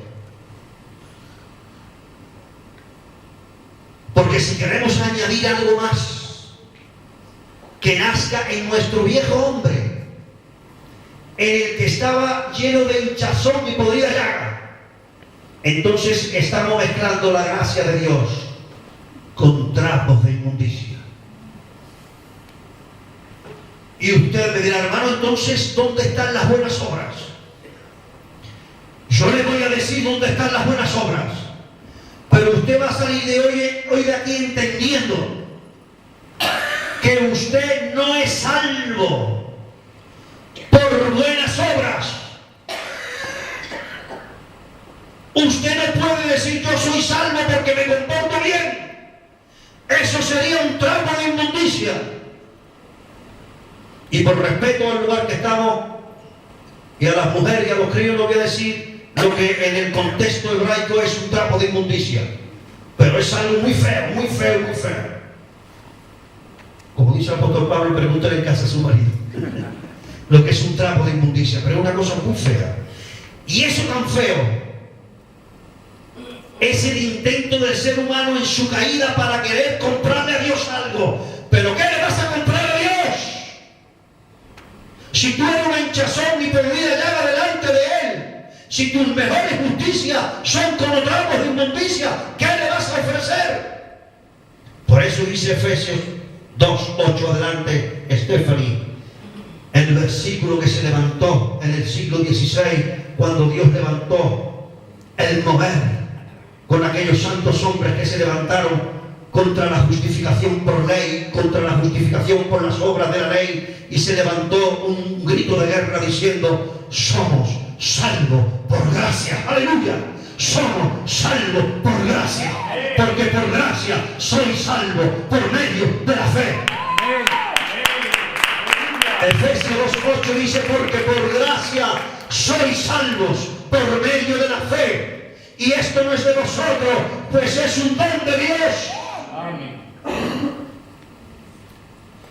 Porque si queremos añadir algo más que nazca en nuestro viejo hombre, en el que estaba lleno de hinchazón y podrida llaga, entonces estamos mezclando la gracia de Dios con trapos de inmundicia. Y usted me dirá, hermano, entonces, ¿dónde están las buenas obras? Yo le voy a decir dónde están las buenas obras. Pero usted va a salir de hoy de aquí entendiendo que usted no es salvo por buenas obras. Usted no puede decir yo soy salvo porque me comporto bien. Eso sería un trapo de inmundicia. Y por respeto al lugar que estamos y a las mujeres y a los críos, no voy a decir lo que en el contexto hebraico es un trapo de inmundicia, pero es algo muy feo, muy feo, muy feo. Como dice el apóstol Pablo, pregúntale en casa a su marido lo que es un trapo de inmundicia, pero es una cosa muy fea. Y eso tan feo es el intento del ser humano en su caída para querer comprarle a Dios algo. ¿Pero qué le vas a comprar a Dios? Si tú eres una hinchazón y perdida llaga delante de Él, si tus mejores justicias son como trapos de inmundicia, ¿qué le vas a ofrecer? Por eso dice Efesios 2:8 adelante, Stephanie, el versículo que se levantó en el siglo XVI, cuando Dios levantó el mover con aquellos santos hombres que se levantaron contra la justificación por ley, contra la justificación por las obras de la ley, y se levantó un grito de guerra diciendo: somos salvos por gracia. ¡Aleluya! Somos salvos por gracia, porque por gracia soy salvo por medio de la fe. Efesios 2:8 dice: porque por gracia sois salvos por medio de la fe, y esto no es de vosotros, pues es un don de Dios.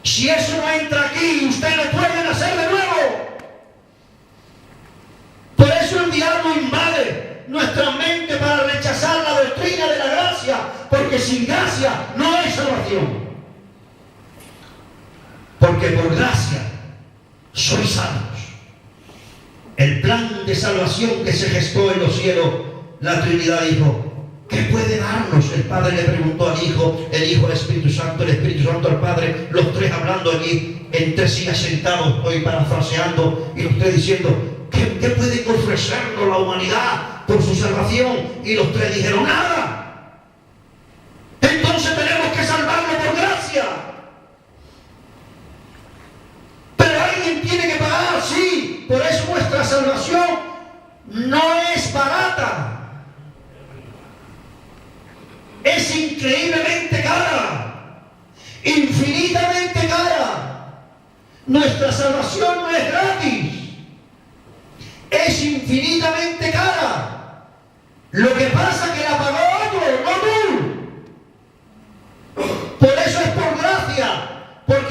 Si eso no entra aquí, usted no puede nacer de nuevo. Por eso el diablo invade nuestra mente para rechazar la doctrina de la gracia, porque sin gracia no hay salvación. Porque por gracia sois salvos. El plan de salvación que se gestó en los cielos, la Trinidad dijo: ¿qué puede darnos? El Padre le preguntó al Hijo, el Hijo al Espíritu Santo, el Espíritu Santo al Padre, los tres hablando allí entre sí sentados, estoy parafraseando, y los tres diciendo: ¿qué puede ofrecernos la humanidad por su salvación? Y los tres dijeron: nada. Entonces tenemos que salvarlo por gracia. Pero alguien tiene que pagar, sí. Por eso nuestra salvación no es barata. Es increíblemente cara, infinitamente cara. Nuestra salvación no es gratis, es infinitamente cara. Lo que pasa es que la pagó otro, no tú. Por eso es por gracia.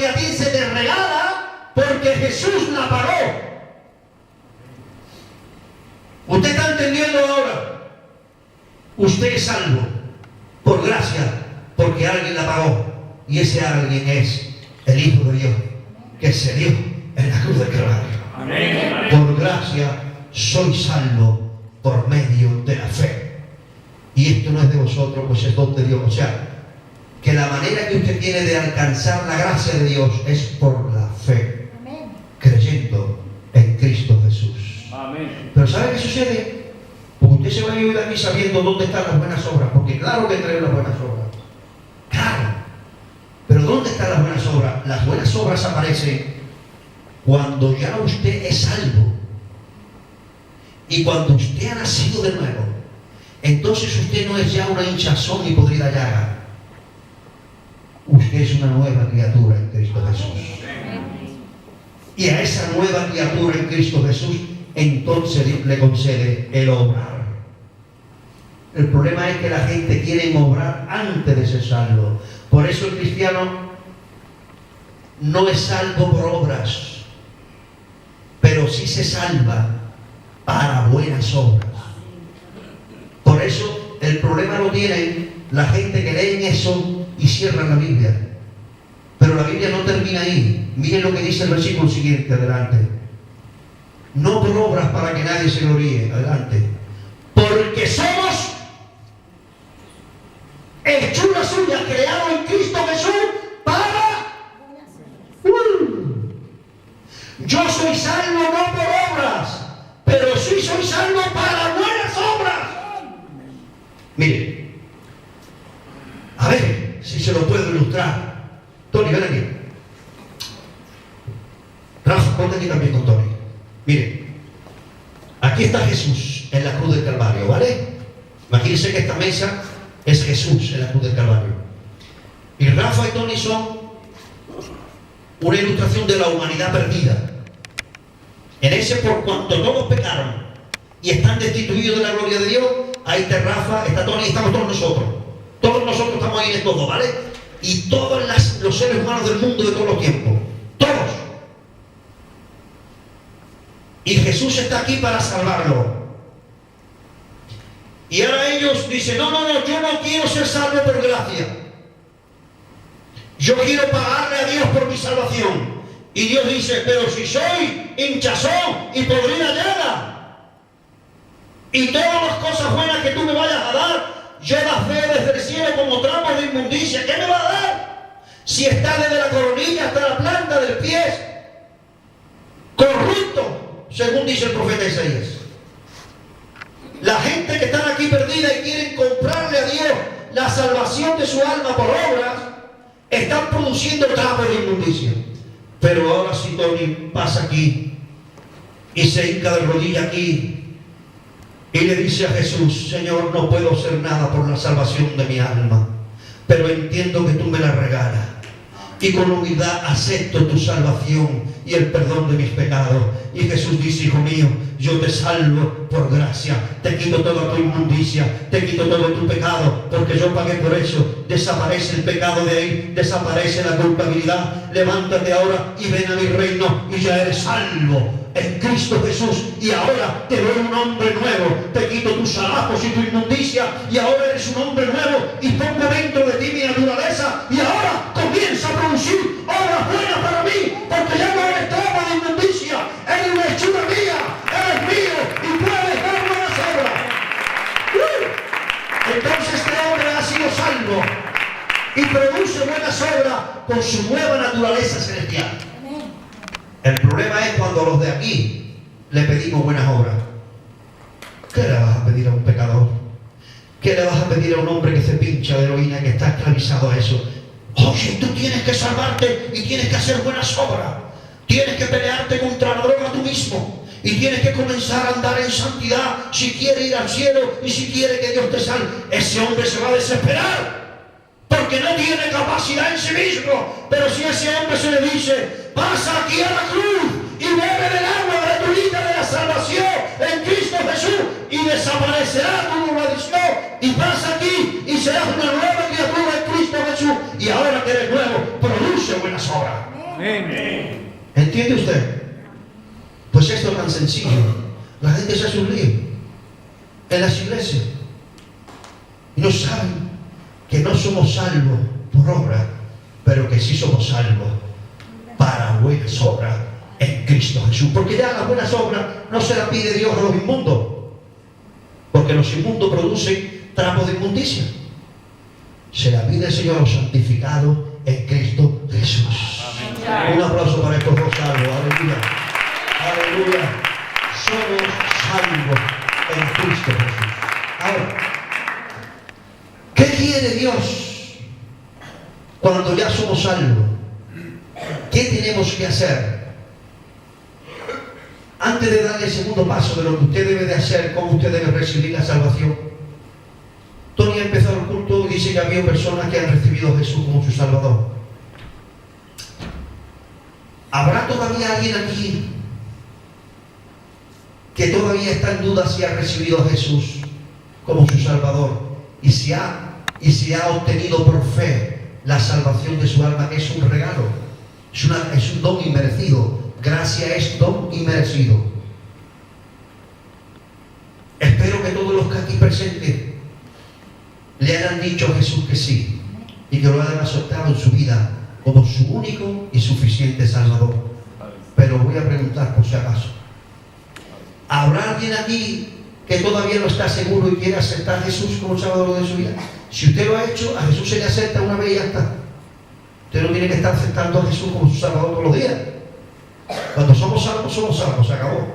que a ti se te regala porque Jesús la pagó. ¿Usted está entendiendo ahora? Usted es salvo por gracia, porque alguien la pagó. Y ese alguien es el Hijo de Dios, que se dio en la cruz del Calvario. Amén. Por gracia soy salvo por medio de la fe. Y esto no es de vosotros, pues es don de Dios. O sea, que la manera que usted tiene de alcanzar la gracia de Dios es por la fe, creyendo en Cristo Jesús. Amén. Pero ¿sabe qué sucede? Porque usted se va a ir de aquí sabiendo dónde están las buenas obras, porque claro que trae las buenas obras. Claro. Pero ¿dónde están las buenas obras? Las buenas obras aparecen cuando ya usted es salvo. Y cuando usted ha nacido de nuevo. Entonces usted no es ya una hinchazón y podrida llaga. Usted es una nueva criatura en Cristo Jesús. Y a esa nueva criatura en Cristo Jesús, entonces Dios le concede el obrar. El problema es que la gente quiere obrar antes de ser salvo. Por eso el cristiano no es salvo por obras, pero sí se salva para buenas obras. Por eso el problema lo tienen la gente que leen eso y cierran la Biblia. Pero la Biblia no termina ahí. Miren lo que dice el versículo siguiente, adelante. No por obras para que nadie se gloríe, adelante. Porque somos hechura suya, creado en Cristo Jesús para... Yo soy salvo no por obras, pero sí soy salvo para buenas obras. Mire, a ver si se lo puedo ilustrar. Tony, ven aquí. Rafa, ponte aquí también con Tony. Mire, aquí está Jesús en la cruz del Calvario, ¿vale? Imagínense que esta mesa es Jesús en la cruz del Calvario. Y Rafa y Tony son una ilustración de la humanidad perdida. En ese, por cuanto todos pecaron y están destituidos de la gloria de Dios, ahí está Rafa, está Tony, estamos todos nosotros. Todos nosotros estamos ahí en todo, ¿vale? Y todos los seres humanos del mundo de todos los tiempos. Todos. Y Jesús está aquí para salvarlo. Y ahora ellos dicen, no, yo no quiero ser salvo por gracia. Yo quiero pagarle a Dios por mi salvación. Y Dios dice, pero si soy hinchazón y podrida llaga, y todas las cosas buenas que tú me vayas a dar, yo las veo desde el cielo como trapos de inmundicia. ¿Qué me va a dar? Si está desde la coronilla hasta la planta del pie corrupto, según dice el profeta Isaías. La gente que están aquí perdida y quieren comprarle a Dios la salvación de su alma por obras, están produciendo trapos de inmundicia. Pero ahora si Tony pasa aquí y se hinca de rodilla aquí y le dice a Jesús, Señor, no puedo hacer nada por la salvación de mi alma, pero entiendo que tú me la regalas. Y con humildad acepto tu salvación y el perdón de mis pecados. Y Jesús dice, hijo mío, yo te salvo por gracia, te quito toda tu inmundicia, te quito todo tu pecado, porque yo pagué por eso. Desaparece el pecado de ahí, desaparece la culpabilidad. Levántate ahora y ven a mi reino, y ya eres salvo en Cristo Jesús. Y ahora te doy un hombre nuevo, te quito tus harapos y tu inmundicia, y ahora eres un hombre nuevo, y pongo dentro de ti mi naturaleza, y ahora comienza a producir obras buenas para mí, porque ya no eres trapo de inmundicia, eres una hechura mía, eres mío, y puedes dar buenas obras. Entonces este hombre ha sido salvo y produce buenas obras con su nueva naturaleza celestial. El problema es cuando los de aquí le pedimos buenas obras. ¿Qué le vas a pedir a un pecador? ¿Qué le vas a pedir a un hombre que se pincha de heroína, que está esclavizado a eso? Oye, tú tienes que salvarte y tienes que hacer buenas obras. Tienes que pelearte contra la droga tú mismo. Y tienes que comenzar a andar en santidad si quiere ir al cielo y si quiere que Dios te salve. Ese hombre se va a desesperar porque no tiene capacidad en sí mismo. Pero si a ese hombre se le dice, pasa aquí a la cruz y bebe del agua gratuita de la salvación en Cristo Jesús, y desaparecerá tu maldición, y pasa aquí y serás una nueva criatura en Cristo Jesús, y ahora que eres nuevo, produce buenas buenas obras. Amén. ¿Entiende usted? Pues esto es tan sencillo. La gente se hace un lío en las iglesias y no saben que no somos salvos por obra, pero que sí somos salvos para buenas obras en Cristo Jesús. Porque ya las buenas obras no se las pide Dios a los inmundos, porque los inmundos producen trapos de inmundicia. Se la pide el Señor a los santificados en Cristo Jesús. Amén. Un aplauso para estos dos salvos. Aleluya. Aleluya. Somos salvos en Cristo Jesús. Ahora, ¿qué quiere Dios cuando ya somos salvos? ¿Qué tenemos que hacer? Antes de darle el segundo paso de lo que usted debe de hacer, cómo usted debe recibir la salvación, Tony ha empezado el culto y dice que había personas que han recibido a Jesús como su Salvador. ¿Habrá todavía alguien aquí que todavía está en duda si ha recibido a Jesús como su Salvador y si ha obtenido por fe la salvación de su alma, que es un regalo, es un don inmerecido? Gracia es don inmerecido. Espero que todos los que aquí presentes le hayan dicho a Jesús que sí y que lo hayan aceptado en su vida como su único y suficiente Salvador. Pero voy a preguntar por si acaso, ¿habrá alguien aquí que todavía no está seguro y quiere aceptar a Jesús como Salvador de su vida? Si usted lo ha hecho, a Jesús se le acepta una vez y ya está. Usted no tiene que estar aceptando a Jesús como su Salvador todos los días. Cuando somos salvos, se acabó.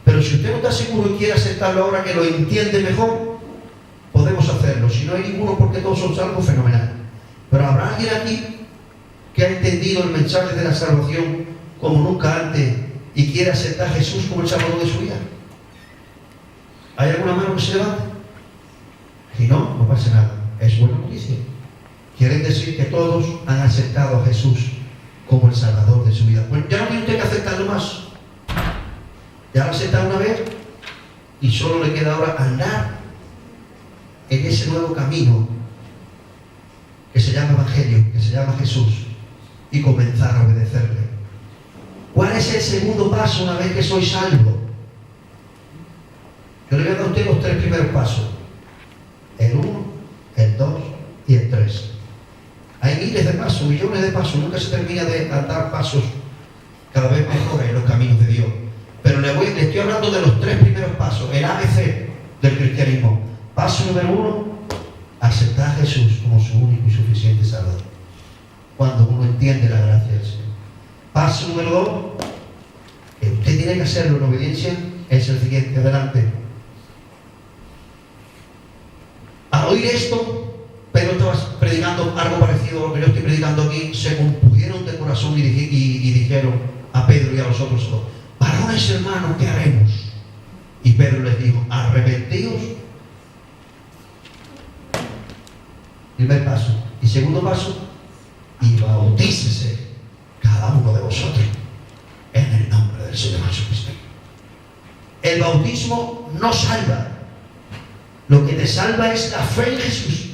Pero si usted no está seguro y quiere aceptarlo ahora que lo entiende mejor, podemos hacerlo. Si no hay ninguno, porque todos son salvos, fenomenal. Pero habrá alguien aquí que ha entendido el mensaje de la salvación como nunca antes y quiere aceptar a Jesús como el Salvador de su vida. ¿Hay alguna mano que se levante? Si no, no pasa nada. Es buena noticia. Quiere decir que todos han aceptado a Jesús como el Salvador de su vida. Pues ya no tiene usted que aceptarlo más. Ya lo ha aceptado una vez y solo le queda ahora andar en ese nuevo camino que se llama Evangelio, que se llama Jesús, y comenzar a obedecerle. ¿Cuál es el segundo paso una vez que soy salvo? Yo le voy a dar a usted los tres primeros pasos: el 1, el 2 y el 3. Hay miles de pasos, millones de pasos, nunca se termina de dar pasos cada vez mejores en los caminos de Dios. Pero le estoy hablando de los tres primeros pasos, el ABC del cristianismo. Paso número 1, aceptar a Jesús como su único y suficiente Salvador, cuando uno entiende la gracia del Señor. Paso número 2, que usted tiene que hacerlo en obediencia, es el siguiente. Adelante. Al oír esto, Pedro estaba predicando algo parecido a lo que yo estoy predicando aquí. Se compusieron de corazón y dijeron a Pedro y a los otros dos: varones hermanos, ¿qué haremos? Y Pedro les dijo: arrepentíos. Primer paso. Y segundo paso: y bautícese cada uno de vosotros en el nombre del Señor Jesucristo. El bautismo no salva. Lo que te salva es la fe en Jesús.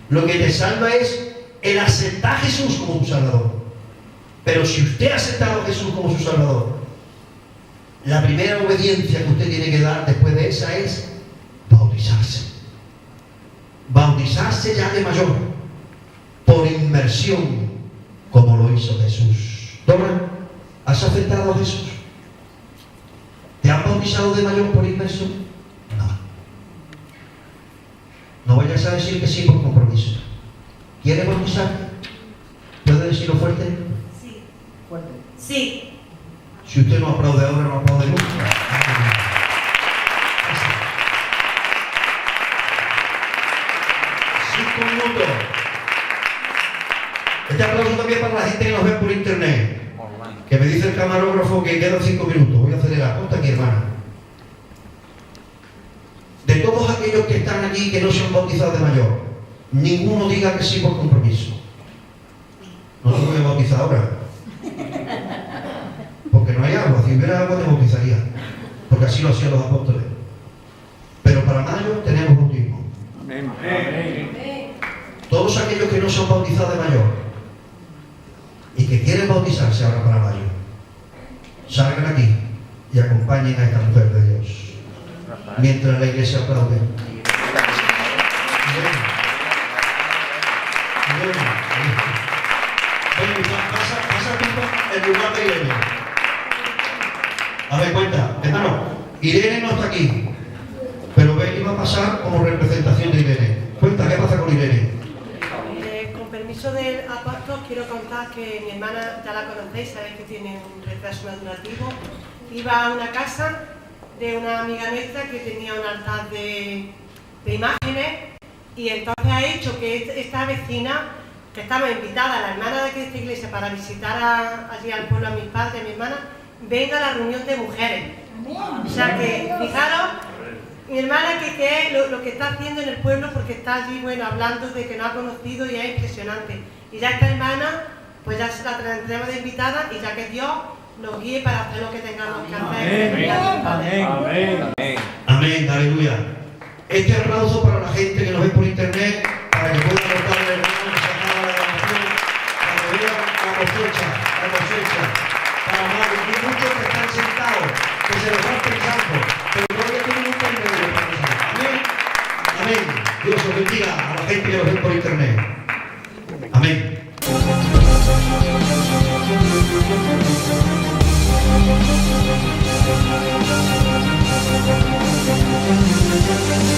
Lo que te salva es el aceptar a Jesús como tu Salvador. Pero si usted ha aceptado a Jesús como su Salvador, la primera obediencia que usted tiene que dar después de esa es bautizarse. Bautizarse ya de mayor, por inmersión, como lo hizo Jesús. Dora, ¿has aceptado a Jesús? ¿Te han bautizado de mayor por inmersión? No vayas a decir que sí por compromiso. ¿Quiere bautizar? ¿Puede decirlo fuerte? Sí. Fuerte. Sí. Si usted no aplaude ahora, no aplaude nunca. 5 minutos. Este aplauso también para la gente que nos ve por internet. Que me dice el camarógrafo que quedan 5 minutos. Voy a acelerar. Ponte aquí, hermana. De todos aquellos que están aquí que no se han bautizado de mayor, ninguno diga que sí por compromiso. No se puede bautizar ahora. Porque no hay agua. Si hubiera agua te bautizaría. Porque así lo hacían los apóstoles. Pero para mayo tenemos bautismo. Amén. Todos aquellos que no se han bautizado de mayor y que quieren bautizarse ahora para mayo, salgan aquí y acompañen a esta mujer de Dios. Mientras la iglesia aplaude. Pasa en lugar de Irene. A ver, cuenta, hermano, Irene no está aquí, pero Beli va a pasar como representación de Irene. Cuenta, ¿qué pasa con Irene? Con permiso del apóstol, quiero contar que mi hermana, ya la conocéis, sabéis que tiene un retraso madurativo. Iba a una casa de una amiga nuestra que tenía un altar de imágenes, y entonces ha hecho que esta vecina, que estaba invitada, la hermana de esta iglesia, para visitar allí al pueblo a mis padres y a mi hermana, venga a la reunión de mujeres. O sea que, fijaros, mi hermana que es lo que está haciendo en el pueblo, porque está allí, bueno, hablando de que no ha conocido, y es impresionante. Y ya esta hermana, pues ya la tendremos de invitada, y ya que Dios nos guíe para hacer lo que tengamos que hacer. Amén. Amén, aleluya. Este aplauso para la gente que nos ve por internet, para que puedan notar el hermano que se acaba de grabación, para que vean la cosecha. Para más, hay muchos que están sentados, que se lo están pensando, pero todavía tienen un camino para pensar. Amén. Amén. Dios os bendiga a la gente que nos ve por internet. Amén. Thank you.